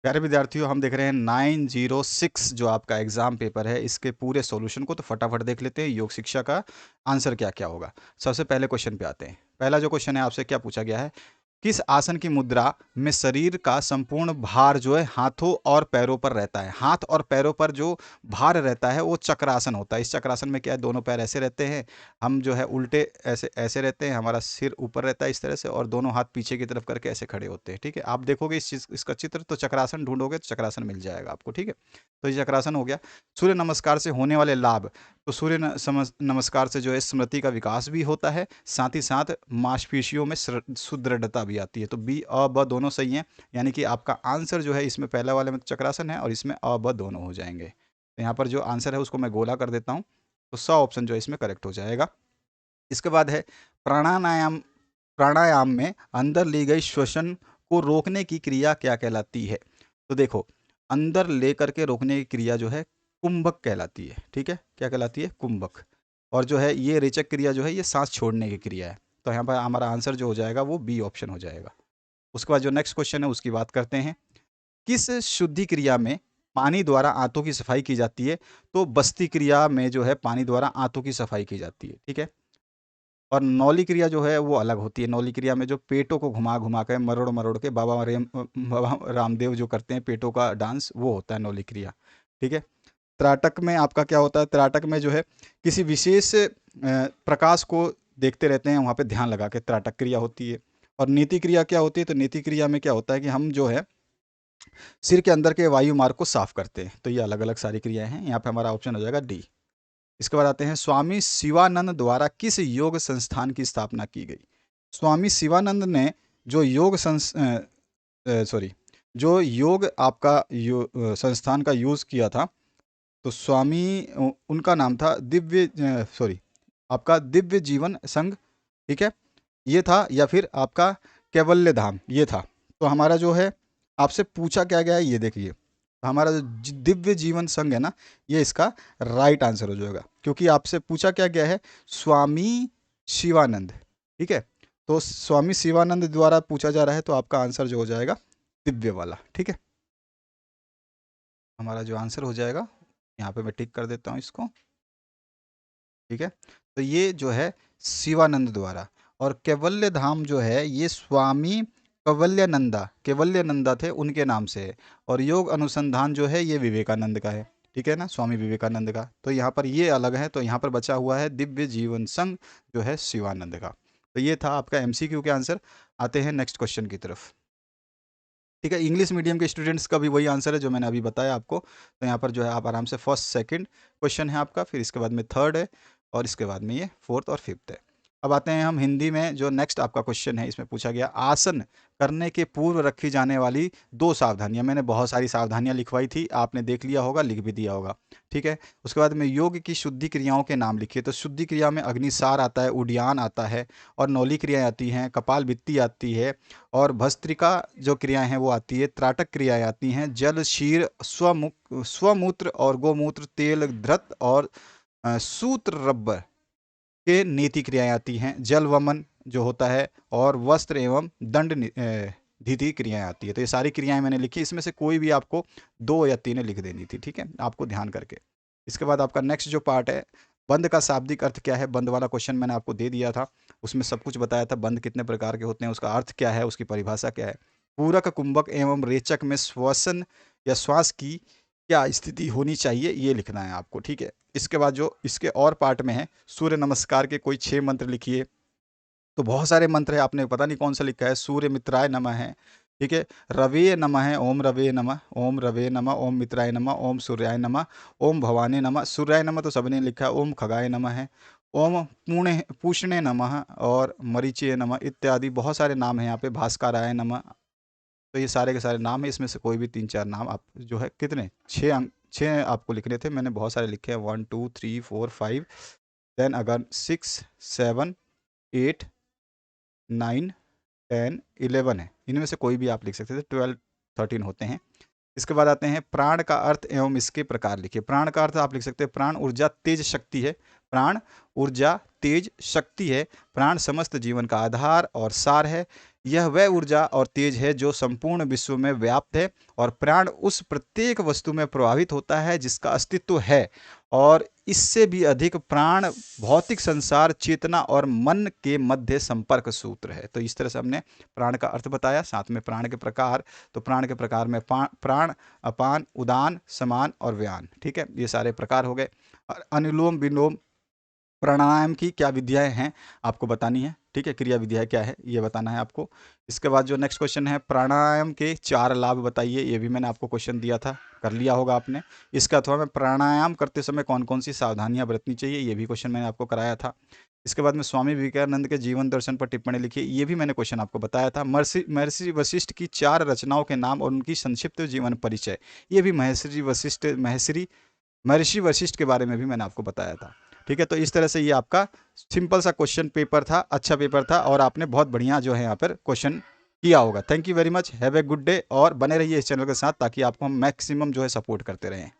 प्यारे विद्यार्थियों, हम देख रहे हैं 906 जो आपका एग्जाम पेपर है, इसके पूरे सॉल्यूशन को तो फटाफट देख लेते हैं। योग शिक्षा का आंसर क्या क्या होगा। सबसे पहले क्वेश्चन पे आते हैं। पहला जो क्वेश्चन है आपसे क्या पूछा गया है, किस आसन की मुद्रा में शरीर का संपूर्ण भार जो है हाथों और पैरों पर रहता है। हाथ और पैरों पर जो भार रहता है वो चक्रासन होता है। इस चक्रासन में क्या है, दोनों पैर ऐसे रहते हैं, हम जो है उल्टे ऐसे ऐसे रहते हैं, हमारा सिर ऊपर रहता है इस तरह से, और दोनों हाथ पीछे की तरफ करके ऐसे खड़े होते हैं। ठीक है, आप देखोगे इस चीज इसका चित्र तो चक्रासन ढूंढोगे तो चक्रासन मिल जाएगा आपको। ठीक है, तो ये चक्रासन हो गया। सूर्य नमस्कार से होने वाले लाभ, तो नमस्कार से जो है स्मृति का विकास भी होता है, साथ ही साथ मांसपेशियों में सुदृढ़ता भी आती है। तो बी अ ब दोनों सही हैं, यानी कि आपका आंसर जो है इसमें पहले वाले में चक्रासन है और इसमें अ ब दोनों हो जाएंगे। तो यहाँ पर जो आंसर है उसको मैं गोला कर देता हूँ, तो स ऑप्शन जो है इसमें करेक्ट हो जाएगा। इसके बाद है प्राणायाम। प्राणायाम में अंदर ली गई श्वसन को रोकने की क्रिया क्या कहलाती है। तो देखो, अंदर लेकर के रोकने की क्रिया जो है कुंभक कहलाती है। ठीक है, क्या कहलाती है, कुंभक। और जो है ये रेचक क्रिया जो है ये सांस छोड़ने की क्रिया है। तो यहाँ पर हमारा आंसर जो हो जाएगा वो बी ऑप्शन हो जाएगा। उसके बाद जो नेक्स्ट क्वेश्चन है उसकी बात करते हैं। किस शुद्धि क्रिया में पानी द्वारा आंतों की सफाई की जाती है। तो बस्ती क्रिया में जो है पानी द्वारा आंतों की सफाई की जाती है। ठीक है, और नौली क्रिया जो है वो अलग होती है। नौली क्रिया में जो पेटों को घुमा घुमा के मरोड़ मरोड़ के बाबा रामदेव जो करते हैं पेटों का डांस, वो होता है नौली क्रिया। ठीक है, त्राटक में आपका क्या होता है, त्राटक में जो है किसी विशेष प्रकाश को देखते रहते हैं, वहाँ पे ध्यान लगा के त्राटक क्रिया होती है। और नीति क्रिया क्या होती है, तो नीति क्रिया में क्या होता है कि हम जो है सिर के अंदर के वायु मार्ग को साफ करते हैं। तो ये अलग अलग सारी क्रियाएं हैं। यहाँ पे हमारा ऑप्शन हो जाएगा डी। इसके बाद आते हैं, स्वामी शिवानंद द्वारा किस योग संस्थान की स्थापना की गई। स्वामी शिवानंद ने जो योग सॉरी जो योग आपका संस्थान का यूज़ किया था, तो स्वामी उनका नाम था दिव्य सॉरी आपका दिव्य जीवन संघ। ठीक है, ये था, या फिर आपका कैवल्य धाम ये था। तो हमारा जो है आपसे पूछा क्या गया है ये देखिए, हमारा जो दिव्य जीवन संघ है ना, ये इसका राइट आंसर हो जाएगा, क्योंकि आपसे पूछा क्या गया है, स्वामी शिवानंद। ठीक है, तो स्वामी शिवानंद द्वारा पूछा जा रहा है, तो आपका आंसर जो हो जाएगा दिव्य वाला। ठीक है, हमारा जो आंसर हो जाएगा, यहाँ पे मैं टिक कर देता हूँ इसको। ठीक है, तो ये जो है शिवानंद द्वारा, और कैवल्य धाम जो है ये स्वामी कैवल्यनंदा थे, उनके नाम से है। और योग अनुसंधान जो है ये विवेकानंद का है। ठीक है ना, स्वामी विवेकानंद का। तो यहाँ पर ये अलग है, तो यहाँ पर बचा हुआ है दिव्य जीवन संघ जो है शिवानंद का। तो ये था आपका एमसीक्यू के आंसर। आते हैं नेक्स्ट क्वेश्चन की तरफ। ठीक है, इंग्लिश मीडियम के स्टूडेंट्स का भी वही आंसर है जो मैंने अभी बताया आपको। तो यहाँ पर जो है आप आराम से फर्स्ट सेकंड क्वेश्चन है आपका, फिर इसके बाद में थर्ड है, और इसके बाद में ये फोर्थ और फिफ्थ है। अब आते हैं हम हिंदी में, जो नेक्स्ट आपका क्वेश्चन है इसमें पूछा गया, आसन करने के पूर्व रखी जाने वाली दो सावधानियां। मैंने बहुत सारी सावधानियां लिखवाई थी, आपने देख लिया होगा, लिख भी दिया होगा। ठीक है, उसके बाद में योग की शुद्धि क्रियाओं के नाम लिखिए। तो शुद्धि क्रिया में अग्निसार आता है, उड्डयन आता है, और नौली क्रियाएं आती हैं, कपाल भित्ति आती है, और भस्त्रिका जो क्रियाएं हैं वो आती है, त्राटक क्रियाएं आती हैं, जल क्षीर स्वमूत्र और गोमूत्र, तेल धृत और सूत्र रबर के नीति क्रियाएं आती हैं, जल वमन जो होता है, और वस्त्र एवं धीति क्रियाएं आती है। तो ये सारी क्रियाएं मैंने लिखी, इसमें से कोई भी आपको दो या तीन लिख देनी थी। ठीक है, आपको ध्यान करके। इसके बाद आपका नेक्स्ट जो पार्ट है, बंद का शाब्दिक अर्थ क्या है। बंद वाला क्वेश्चन मैंने आपको दे दिया था, उसमें सब कुछ बताया था, बंद कितने प्रकार के होते हैं, उसका अर्थ क्या है, उसकी परिभाषा क्या है। पूरक, कुंभक एवं रेचक में श्वसन या श्वास की क्या स्थिति होनी चाहिए, ये लिखना है आपको। ठीक है, इसके बाद जो इसके और पार्ट में है, सूर्य नमस्कार के कोई 6 मंत्र लिखिए। तो बहुत सारे मंत्र है, आपने पता नहीं कौन सा लिखा है। सूर्य मित्राय नमः है, ठीक है, रवे नमः है, ओम रवे नमः, ओम रवे नमः, ओम मित्राय नमः, ओम सूर्याय नमः, ओम भवानी नमः। सूर्याय नमः तो सबने लिखा है, ओम खगाय नमः है, ओम पुणे पूषणे नमः, और मरीचय नमः इत्यादि बहुत सारे नाम हैं यहाँ पे, भास्कराय नमः। तो ये सारे के सारे नाम है, इसमें से कोई भी 3-4 नाम आप जो है, कितने 6 आपको लिखने थे, मैंने बहुत सारे लिखे हैं, 1 2 3 4 5, देन अगर 6 7 8 9 10 11 है, इनमें से कोई भी आप लिख सकते थे, 12 13 होते हैं। इसके बाद आते हैं, प्राण का अर्थ एवं इसके प्रकार लिखिए। प्राण का अर्थ आप लिख सकते हैं, प्राण ऊर्जा तेज शक्ति है, प्राण ऊर्जा तेज शक्ति है, प्राण समस्त जीवन का आधार और सार है, यह वह ऊर्जा और तेज है जो संपूर्ण विश्व में व्याप्त है, और प्राण उस प्रत्येक वस्तु में प्रभावित होता है जिसका अस्तित्व है, और इससे भी अधिक प्राण भौतिक संसार, चेतना और मन के मध्य संपर्क सूत्र है। तो इस तरह से हमने प्राण का अर्थ बताया, साथ में प्राण के प्रकार। तो प्राण के प्रकार में प्राण, अपान, उदान, समान और व्यान। ठीक है, ये सारे प्रकार हो गए। और अनुलोम विलोम प्राणायाम की क्या विधियाएं हैं आपको बतानी है। ठीक है, क्रिया विधियाएं क्या है ये बताना है आपको। इसके बाद जो नेक्स्ट क्वेश्चन है, प्राणायाम के 4 लाभ बताइए। ये भी मैंने आपको क्वेश्चन दिया था, कर लिया होगा आपने। इसके अथवा में प्राणायाम करते समय कौन कौन सी सावधानियां बरतनी चाहिए, ये भी क्वेश्चन मैंने आपको कराया था। इसके बाद में स्वामी विवेकानंद के जीवन दर्शन पर टिप्पणी लिखिए, ये भी मैंने क्वेश्चन आपको बताया था। महर्षि वशिष्ठ की 4 रचनाओं के नाम और उनकी संक्षिप्त जीवन परिचय, ये भी महर्षि वशिष्ठ के बारे में भी मैंने आपको बताया था। ठीक है, तो इस तरह से ये आपका सिंपल सा क्वेश्चन पेपर था, अच्छा पेपर था, और आपने बहुत बढ़िया जो है यहाँ पर क्वेश्चन किया होगा। Thank you very much, have a good day, और बने रहिए इस चैनल के साथ ताकि आपको हम मैक्सिमम जो है सपोर्ट करते रहें।